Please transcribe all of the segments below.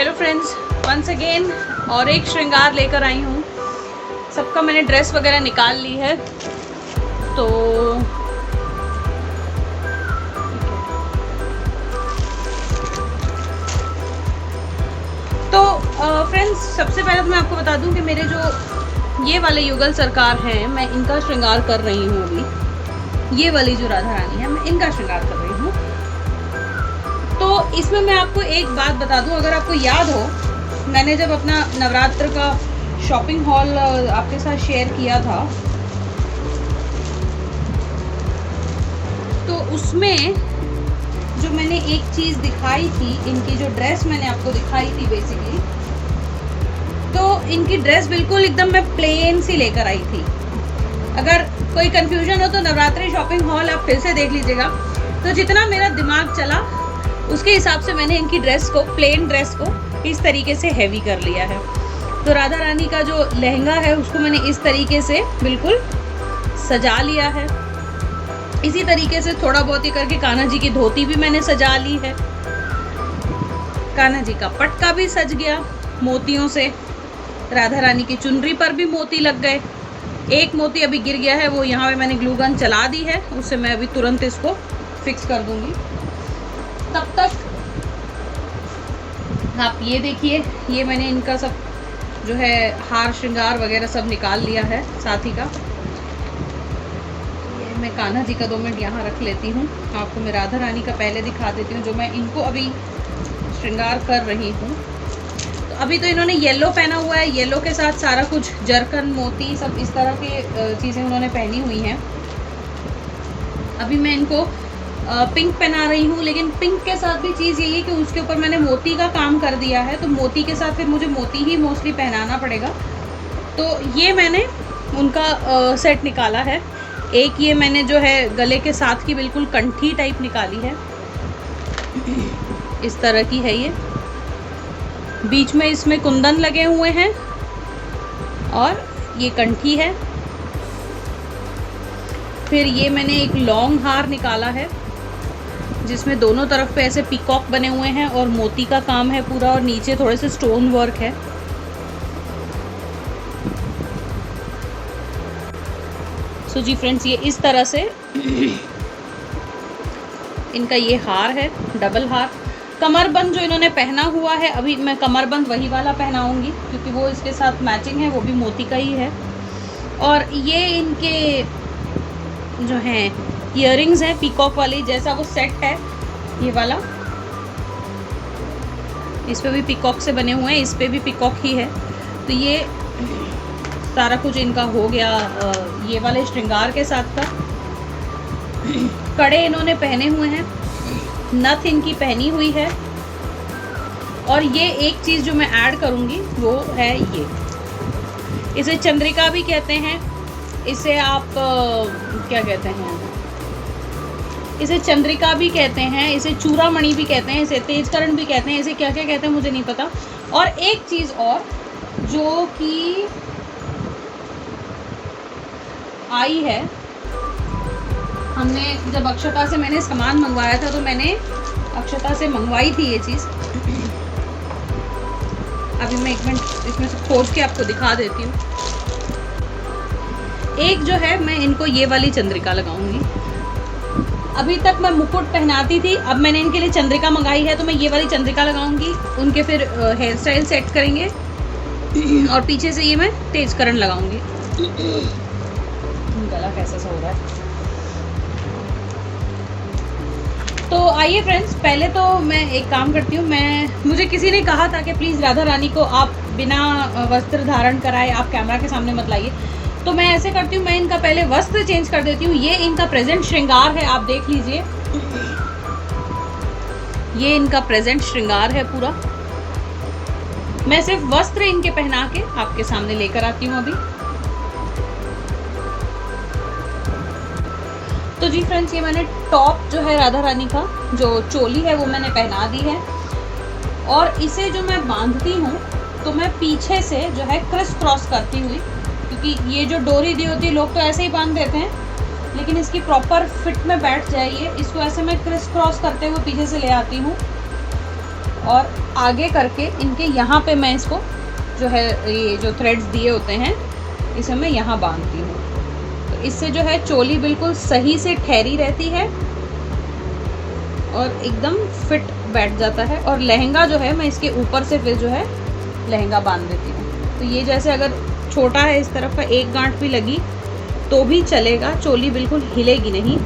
Hello friends, once again और एक श्रृंगार लेकर आई हूँ। सबका मैंने ड्रेस वगैरह निकाल ली है। तो फ्रेंड्स, सबसे पहले तो मैं आपको बता दूं कि मेरे जो ये वाले युगल सरकार हैं, मैं इनका श्रृंगार कर रही हूँ। अभी ये वाली जो राधा रानी है, मैं इनका श्रृंगार कर रही हूँ। तो इसमें मैं आपको एक बात बता दूं, अगर आपको याद हो, मैंने जब अपना नवरात्र का शॉपिंग हॉल आपके साथ शेयर किया था, तो उसमें जो मैंने एक चीज़ दिखाई थी, इनकी जो ड्रेस मैंने आपको दिखाई थी बेसिकली, तो इनकी ड्रेस बिल्कुल एकदम मैं प्लेन सी लेकर आई थी। अगर कोई कंफ्यूजन हो तो नवरात्रि शॉपिंग हॉल आप फिर से देख लीजिएगा। तो जितना मेरा दिमाग चला उसके हिसाब से मैंने इनकी ड्रेस को, प्लेन ड्रेस को इस तरीके से हैवी कर लिया है। तो राधा रानी का जो लहंगा है उसको मैंने इस तरीके से बिल्कुल सजा लिया है। इसी तरीके से थोड़ा बहुत ही करके कान्हा जी की धोती भी मैंने सजा ली है। कान्हा जी का पटका भी सज गया मोतियों से। राधा रानी की चुनरी पर भी मोती लग गए। एक मोती अभी गिर गया है, वो यहाँ पे मैंने ग्लू गन चला दी है, उससे मैं अभी तुरंत इसको फिक्स कर दूंगी। तब तक आप ये देखिए, ये मैंने इनका सब जो है हार श्रृंगार वगैरह सब निकाल लिया है साथी का। ये मैं कान्हा जी का 2 मिनट यहाँ रख लेती हूँ। आपको मैं राधा रानी का पहले दिखा देती हूँ, जो मैं इनको अभी श्रृंगार कर रही हूँ। तो अभी तो इन्होंने येलो पहना हुआ है, येलो के साथ सारा कुछ जरकन, मोती, सब इस तरह की चीज़ें उन्होंने पहनी हुई हैं। अभी मैं इनको पिंक पहना रही हूँ, लेकिन पिंक के साथ भी चीज़ यही है कि उसके ऊपर मैंने मोती का काम कर दिया है, तो मोती के साथ फिर मुझे मोती ही मोस्टली पहनाना पड़ेगा। तो ये मैंने उनका सेट निकाला है। एक ये मैंने जो है गले के साथ की बिल्कुल कंठी टाइप निकाली है, इस तरह की है ये। बीच में इसमें कुंदन लगे हुए हैं और ये कंठी है। फिर ये मैंने एक लॉन्ग हार निकाला है जिसमें दोनों तरफ पे ऐसे पीकॉक बने हुए हैं और मोती का काम है पूरा, और नीचे थोड़े से स्टोन वर्क है। सो जी फ्रेंड्स, ये इस तरह से इनका ये हार है, डबल हार। कमरबंद जो इन्होंने पहना हुआ है, अभी मैं कमरबंद वही वाला पहनाऊंगी क्योंकि वो इसके साथ मैचिंग है, वो भी मोती का ही है। और ये इनके जो हैं इयररिंग्स हैं पीकॉक वाली, जैसा वो सेट है ये वाला, इस पे भी पीकॉक से बने हुए हैं, इस पे भी पीकॉक ही है। तो ये सारा कुछ इनका हो गया ये वाले श्रृंगार के साथ का। कड़े इन्होंने पहने हुए हैं, नथ इनकी पहनी हुई है। और ये एक चीज़ जो मैं ऐड करूँगी वो है ये, इसे चंद्रिका भी कहते हैं, इसे आप क्या कहते हैं, इसे चंद्रिका भी कहते हैं, इसे चूड़ामणि भी कहते हैं, इसे तेजकरण भी कहते हैं, इसे क्या क्या कहते हैं मुझे नहीं पता। और एक चीज़ और जो कि आई है, हमने जब अक्षता से मैंने सामान मंगवाया था, तो मैंने अक्षता से मंगवाई थी ये चीज़। अभी मैं एक मिनट इसमें से खोज के आपको दिखा देती हूँ। एक जो है, मैं इनको ये वाली चंद्रिका लगाऊंगी। अभी तक मैं मुकुट पहनाती थी, अब मैंने इनके लिए चंद्रिका मंगाई है, तो मैं ये वाली चंद्रिका लगाऊंगी। उनके फिर हेयर स्टाइल सेट करेंगे और पीछे से ये मैं तेजकरण लगाऊंगी। गला कैसा सा हो रहा है। तो आइए फ्रेंड्स, पहले तो मैं एक काम करती हूँ। मुझे किसी ने कहा था कि प्लीज़ राधा रानी को आप बिना वस्त्र धारण कराए आप कैमरा के सामने मत लाइए, तो मैं ऐसे करती हूँ, मैं इनका पहले वस्त्र चेंज कर देती हूँ। ये इनका प्रेजेंट श्रृंगार है, आप देख लीजिए, ये इनका प्रेजेंट श्रृंगार है पूरा। मैं सिर्फ वस्त्र इनके पहना के आपके सामने लेकर आती हूँ अभी। तो जी फ्रेंड्स, ये मैंने टॉप जो है राधा रानी का, जो चोली है वो मैंने पहना दी है। और इसे जो मैं बांधती हूँ, तो मैं पीछे से जो है क्रिस क्रॉस करती हुई, क्योंकि ये जो डोरी दी होती है लोग तो ऐसे ही बांध देते हैं, लेकिन इसकी प्रॉपर फिट में बैठ जाए ये, इसको ऐसे मैं क्रिस क्रॉस करते हुए पीछे से ले आती हूँ और आगे करके इनके यहाँ पे मैं इसको जो है ये जो थ्रेड्स दिए होते हैं इसे मैं यहाँ बांधती हूँ। तो इससे जो है चोली बिल्कुल सही से ठहरी रहती है और एकदम फिट बैठ जाता है। और लहंगा जो है मैं इसके ऊपर से फिर जो है लहंगा बांध देती हूँ। तो ये जैसे अगर छोटा है इस तरफ का एक गांठ भी लगी तो भी चलेगा, चोली बिल्कुल हिलेगी नहीं।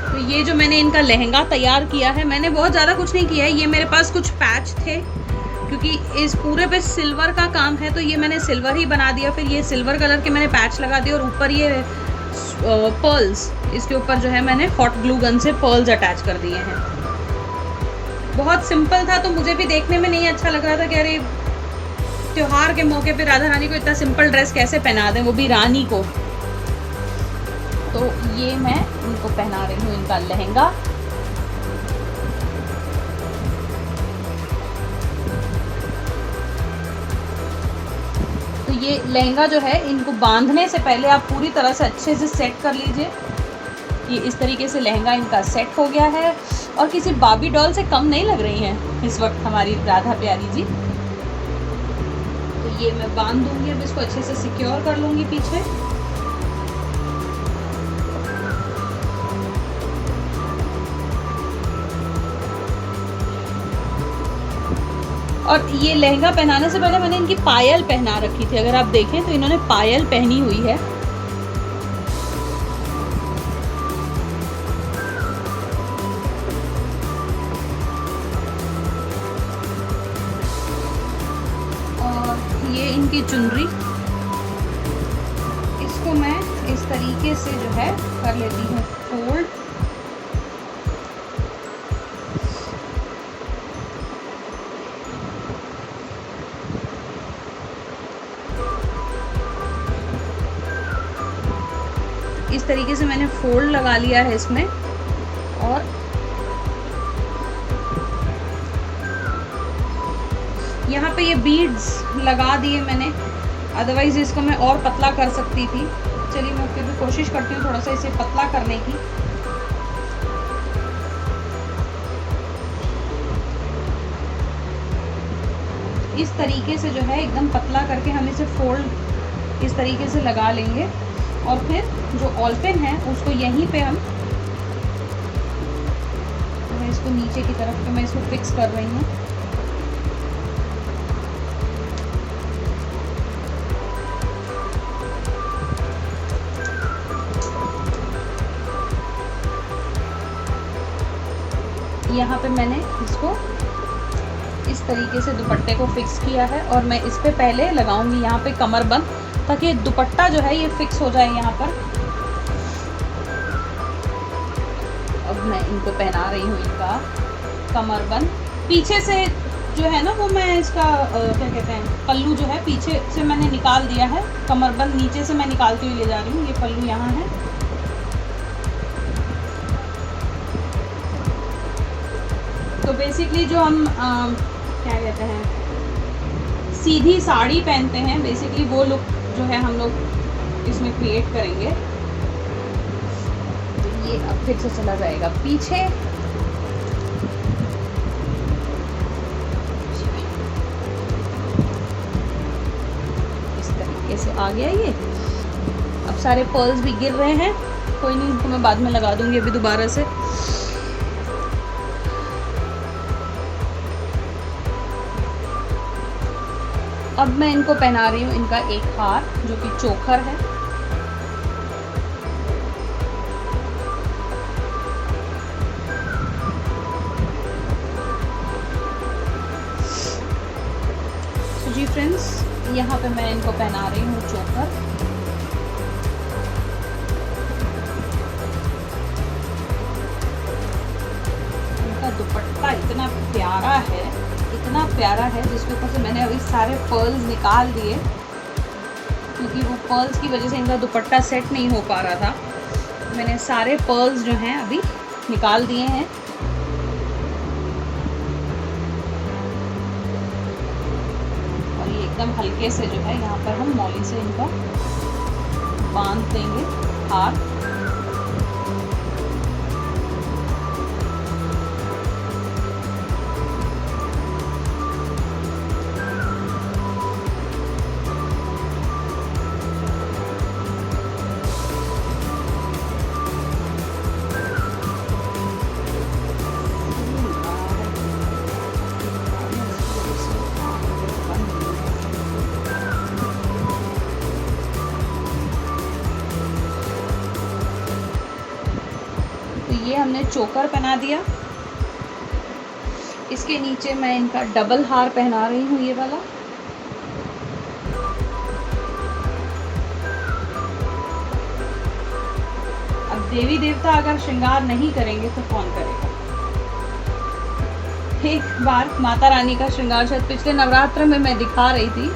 तो ये जो मैंने इनका लहंगा तैयार किया है, मैंने बहुत ज़्यादा कुछ नहीं किया है। ये मेरे पास कुछ पैच थे क्योंकि इस पूरे पे सिल्वर का काम है तो ये मैंने सिल्वर ही बना दिया। फिर ये सिल्वर कलर के मैंने पैच लगा दिए और ऊपर ये पर्ल्स, इसके ऊपर जो है मैंने हॉट ग्लू गन से पर्ल्स अटैच कर दिए हैं। बहुत सिंपल था तो मुझे भी देखने में नहीं अच्छा लग रहा था कि अरे त्योहार के मौके पे राधा रानी को इतना सिंपल ड्रेस कैसे पहना दें, वो भी रानी को। तो ये मैं इनको पहना रही हूँ इनका लहंगा। तो ये लहंगा जो है इनको बांधने से पहले आप पूरी तरह से अच्छे से सेट कर लीजिए। ये इस तरीके से लहंगा इनका सेट हो गया है और किसी बाबी डॉल से कम नहीं लग रही हैं इस वक्त हमारी राधा प्यारी जी। तो ये मैं बांध दूंगी, अब इसको अच्छे से सिक्योर कर लूंगी पीछे। और ये लहंगा पहनाने से पहले मैंने इनकी पायल पहना रखी थी। अगर आप देखें तो इन्होंने पायल पहनी हुई है। और ये इनकी चुनरी, इसको मैं इस तरीके से जो है कर लेती हूँ फोल्ड। इस तरीके से मैंने फोल्ड लगा लिया है इसमें और यहाँ पे ये बीड्स लगा दिए मैंने, अदरवाइज इसको मैं और पतला कर सकती थी। चलिए मैं फिर भी कोशिश करती हूँ थोड़ा सा इसे पतला करने की। इस तरीके से जो है एकदम पतला करके हम इसे फोल्ड इस तरीके से लगा लेंगे और फिर जो ऑल पिन है उसको यहीं पे हम, मैं इसको नीचे की तरफ पे मैं इसको फिक्स कर रही हूँ। यहाँ पे मैंने इसको इस तरीके से दुपट्टे को फिक्स किया है और मैं इस पे पहले लगाऊंगी यहाँ पे कमरबंद, ताकि दुपट्टा जो है ये फिक्स हो जाए यहाँ पर। अब मैं इनको पहना रही हूँ इनका कमरबंद। पीछे से जो है ना वो मैं इसका क्या कहते हैं, पल्लू जो है पीछे से मैंने निकाल दिया है, कमरबंद नीचे से मैं निकालती हुई ले जा रही हूँ। ये पल्लू यहाँ है। तो बेसिकली जो हम क्या कहते हैं सीधी साड़ी पहनते हैं, बेसिकली वो लुक जो है हम लोग इसमें क्रिएट करेंगे। तो ये अब फिर से चला जाएगा पीछे। इस तरीके से आ गया ये। अब सारे पर्ल्स भी गिर रहे हैं, कोई नहीं, इनको मैं बाद में लगा दूंगी अभी दोबारा से। अब मैं इनको पहना रही हूँ इनका एक हार जो कि चोकर है। तो जी फ्रेंड्स, यहाँ पे मैं इनको पहना रही हूँ चोकर। इनका दुपट्टा इतना प्यारा है, इतना प्यारा है, जिसके ऊपर से मैंने अभी सारे पर्ल्स निकाल दिए क्योंकि वो पर्ल्स की वजह से इनका दुपट्टा सेट नहीं हो पा रहा था। मैंने सारे पर्ल्स जो हैं अभी निकाल दिए हैं। और ये एकदम हल्के से जो है यहाँ पर हम मौली से इनको बांध देंगे हार। तो ये हमने चोकर पहना दिया। इसके नीचे मैं इनका डबल हार पहना रही हूँ, ये वाला। अब देवी देवता अगर श्रृंगार नहीं करेंगे तो कौन करेगा। एक बार माता रानी का श्रृंगार शायद पिछले नवरात्र में मैं दिखा रही थी,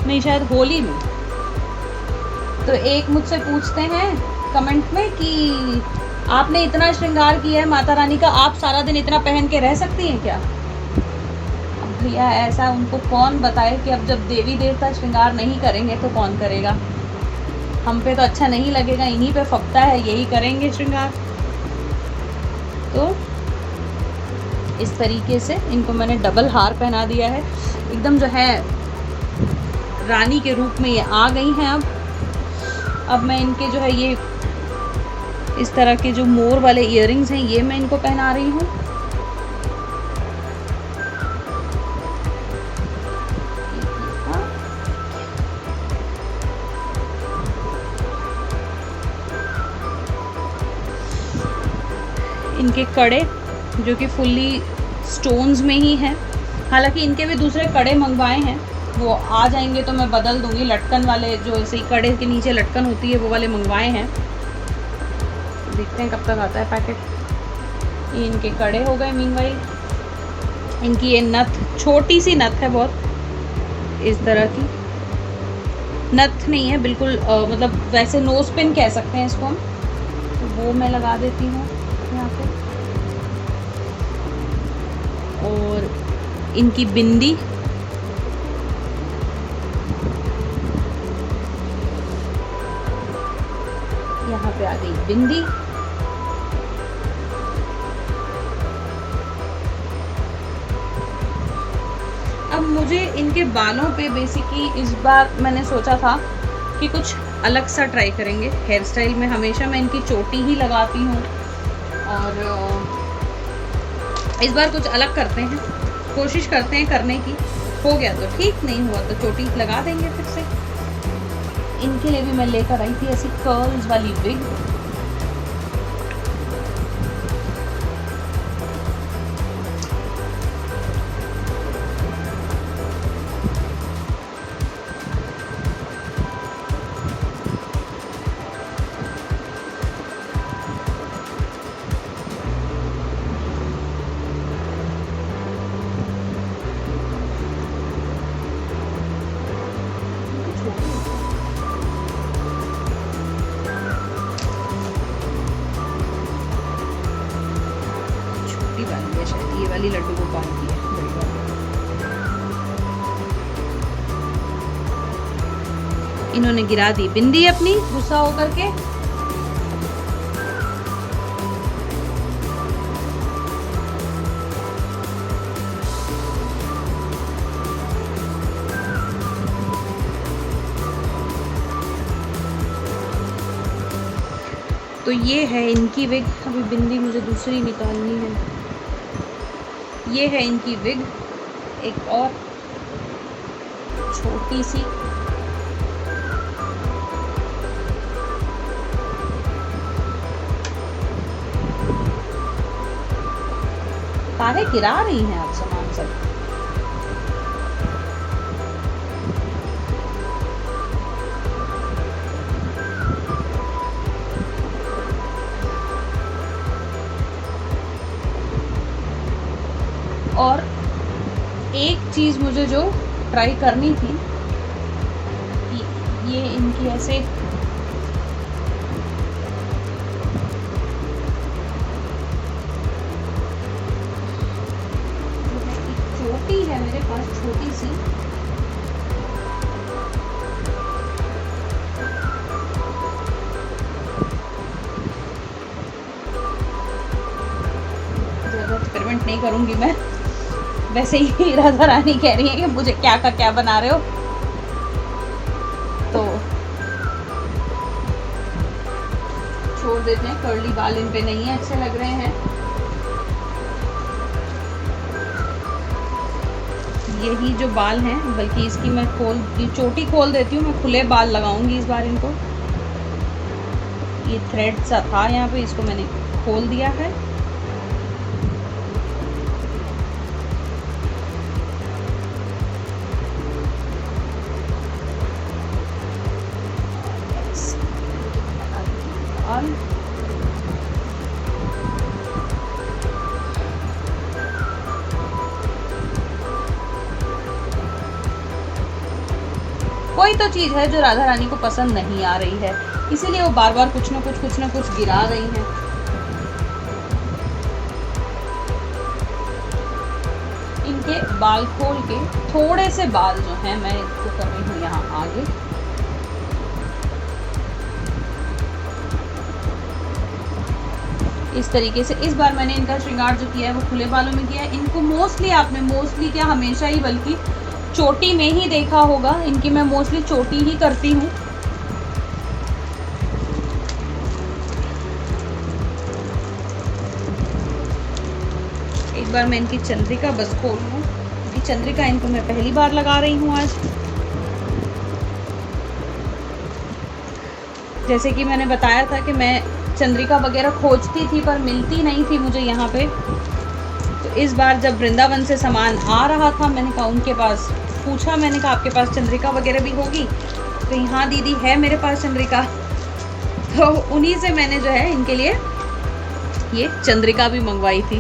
नहीं शायद होली में। तो एक मुझसे पूछते हैं कमेंट में कि आपने इतना श्रृंगार किया है माता रानी का, आप सारा दिन इतना पहन के रह सकती हैं क्या। अब भैया ऐसा उनको कौन बताए कि अब जब देवी देवता श्रृंगार नहीं करेंगे तो कौन करेगा। हम पे तो अच्छा नहीं लगेगा, इन्हीं पे फपता है, यही करेंगे श्रृंगार। तो इस तरीके से इनको मैंने डबल हार पहना दिया है, एकदम जो है रानी के रूप में ये आ गई हैं। अब मैं इनके जो है ये इस तरह के जो मोर वाले इयररिंग्स हैं, ये मैं इनको पहना रही हूँ। इनके कड़े जो कि फुल्ली स्टोन्स में ही हैं, हालांकि इनके भी दूसरे कड़े मंगवाए हैं, वो आ जाएंगे तो मैं बदल दूंगी। लटकन वाले जो ऐसे कड़े के नीचे लटकन होती है वो वाले मंगवाए हैं, देखते हैं कब तक आता है पैकेट। ये इनके कड़े हो गए। मीनवाइल इनकी ये नथ, छोटी सी नथ है बहुत, इस तरह की नथ नहीं है बिल्कुल, मतलब वैसे नोज पिन कह सकते हैं इसको हम, तो वो मैं लगा देती हूँ यहाँ पे। और इनकी बिंदी, यहाँ पे आ गई बिंदी। अब मुझे इनके बालों पे बेसिकली इस बार मैंने सोचा था कि कुछ अलग सा ट्राई करेंगे हेयर स्टाइल में। हमेशा मैं इनकी चोटी ही लगाती हूँ और इस बार कुछ अलग करते हैं, कोशिश करते हैं करने की। हो गया तो ठीक, नहीं हुआ तो चोटी लगा देंगे फिर से। इनके लिए भी मैं लेकर आई थी ऐसी कर्ल्स वाली विग। ये वाली लड्डू गोपाल की है, बड़ी वाली। इन्होंने गिरा दी बिंदी अपनी गुस्सा होकर के। तो ये है इनकी विग। अभी बिंदी मुझे दूसरी निकालनी है। ये है इनकी विग, एक और छोटी सी। काहे गिरा रही हैं आप सामान सब। और एक चीज़ मुझे जो ट्राई करनी थी, ये इनकी ऐसे चोटी है मेरे पास, छोटी सी। ज़्यादा एक्सपेरिमेंट नहीं करूंगी मैं, वैसे ही राधा रानी कह रही है कि मुझे क्या का क्या बना रहे हो, तो छोड़ देते हैं। कर्ली बाल इन पे नहीं है, अच्छे लग रहे हैं। यही जो बाल हैं, बल्कि इसकी मैं चोटी खोल देती हूँ, मैं खुले बाल लगाऊंगी इस बार इनको। ये थ्रेड सा था यहाँ पे, इसको मैंने खोल दिया है। कोई तो चीज़ है जो राधा रानी को पसंद नहीं आ रही है, इसीलिए वो बार बार कुछ ना कुछ गिरा रही हैं। इनके बाल खोल के थोड़े से बाल जो हैं मैं इसको कर रही हूँ यहाँ आगे। इस तरीके से इस बार मैंने इनका श्रृंगार जो किया है वो खुले बालों में किया है। इनको मोस्टली क्या हमेशा ही बल्कि चोटी में ही देखा होगा, इनकी मैं मोस्टली चोटी ही करती हूँ। एक बार मैं इनकी चंद्रिका बस खोल लूँ, क्योंकि चंद्रिका इनको मैं पहली बार लगा रही हूँ आज। जैसे कि मैंने बताया था कि मैं चंद्रिका वगैरह खोजती थी पर मिलती नहीं थी मुझे यहाँ पे। तो इस बार जब वृंदावन से सामान आ रहा था, मैंने कहा उनके पास पूछा, मैंने कहा आपके पास चंद्रिका वगैरह भी होगी? तो यहाँ दीदी है मेरे पास चंद्रिका। तो उन्हीं से मैंने जो है इनके लिए ये चंद्रिका भी मंगवाई थी।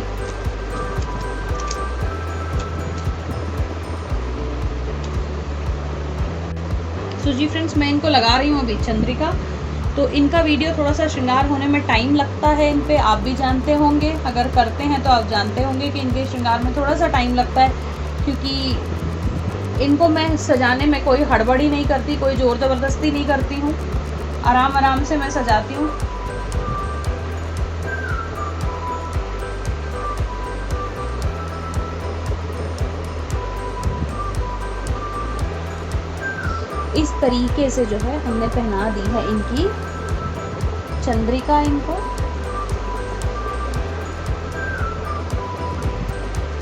तो जी फ्रेंड्स, मैं इनको लगा रही हूँ अभी चंद्रिका। तो इनका वीडियो थोड़ा सा श्रृंगार होने में टाइम लगता है इन पे, आप भी जानते होंगे, अगर करते हैं तो आप जानते होंगे कि इनके श्रृंगार में थोड़ा सा टाइम लगता है, क्योंकि इनको मैं सजाने में कोई हड़बड़ी नहीं करती, कोई ज़ोर ज़बरदस्ती नहीं करती हूँ, आराम आराम से मैं सजाती हूँ। इस तरीके से जो है हमने पहना दी है इनकी चंद्रिका इनको।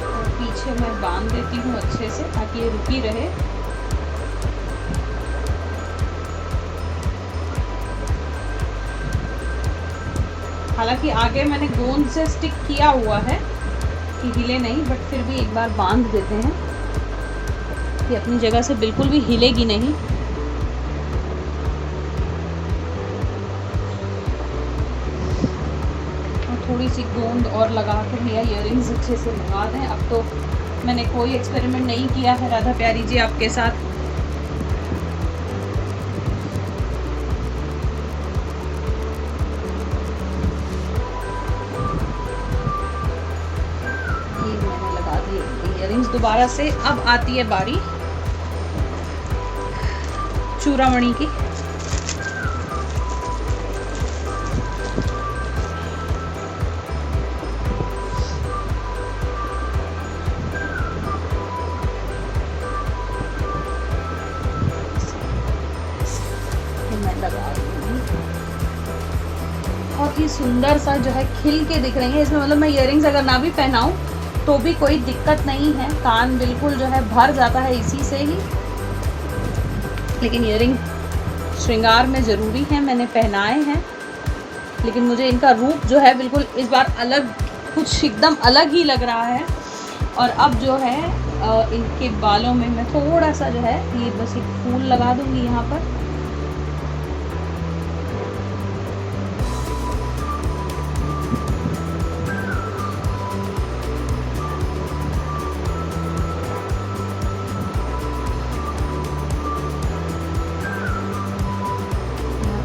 और पीछे मैं बांध देती हूँ अच्छे से ताकि ये रुकी रहे। हालांकि आगे मैंने गोंद से स्टिक किया हुआ है कि हिले नहीं, बट फिर भी एक बार बांध देते हैं कि अपनी जगह से बिल्कुल भी हिलेगी नहीं। थोड़ी सी गोंद और लगा कर भैया इयररिंग्स अच्छे से लगा दें। अब तो मैंने कोई एक्सपेरिमेंट नहीं किया है राधा प्यारी जी आपके साथ। ये मैंने लगा दिए इयररिंग्स दोबारा से। अब आती है बारी चूड़ामणि की। बहुत ही सुंदर सा जो है खिल के दिख रही है इसमें, मतलब मैं इयररिंग्स अगर ना भी पहनाऊं तो भी कोई दिक्कत नहीं है, कान बिल्कुल जो है भर जाता है इसी से ही। लेकिन इयररिंग श्रृंगार में ज़रूरी है, मैंने पहनाए हैं, लेकिन मुझे इनका रूप जो है बिल्कुल इस बार अलग, कुछ एकदम अलग ही लग रहा है। और अब जो है इनके बालों में मैं थोड़ा सा जो है ये बस एक फूल लगा दूंगी यहाँ पर।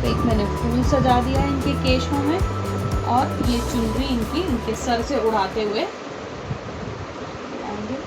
एक मैंने फूल सजा दिया है इनके केशों में, और ये चुनरी इनकी इनके सर से उड़ाते हुए आएंगे।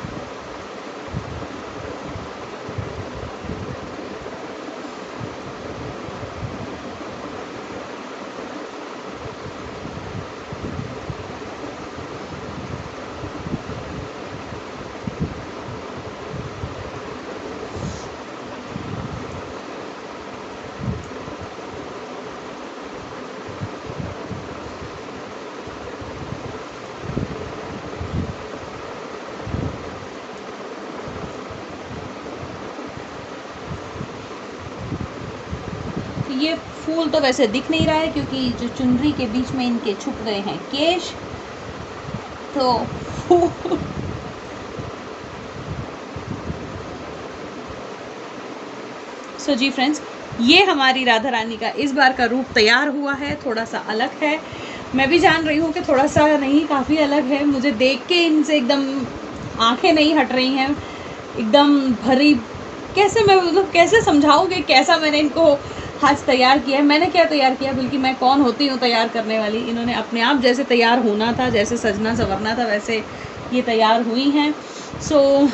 ये फूल तो वैसे दिख नहीं रहा है क्योंकि जो चुनरी के बीच में इनके छुप गए हैं केश, तो सो जी फ्रेंड्स, ये हमारी राधा रानी का इस बार का रूप तैयार हुआ है। थोड़ा सा अलग है, मैं भी जान रही हूँ कि थोड़ा सा नहीं, काफ़ी अलग है। मुझे देख के इनसे एकदम आंखें नहीं हट रही हैं, एकदम भरी। कैसे मैं मतलब कैसे समझाऊँ कि कैसा मैंने इनको आज तैयार किया है। मैंने क्या तैयार किया, बल्कि मैं कौन होती हूँ तैयार करने वाली। इन्होंने अपने आप जैसे तैयार होना था, जैसे सजना संवरना था, वैसे ये तैयार हुई हैं। सो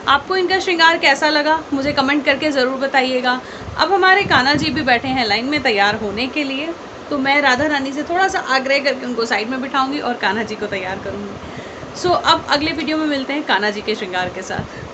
आपको इनका श्रृंगार कैसा लगा मुझे कमेंट करके ज़रूर बताइएगा। अब हमारे कान्हा जी भी बैठे हैं लाइन में तैयार होने के लिए, तो मैं राधा रानी से थोड़ा सा आग्रह करके उनको साइड में बिठाऊंगी और कान्हा जी को तैयार करूंगी। सो अब अगले वीडियो में मिलते हैं कान्हा जी के श्रृंगार के साथ।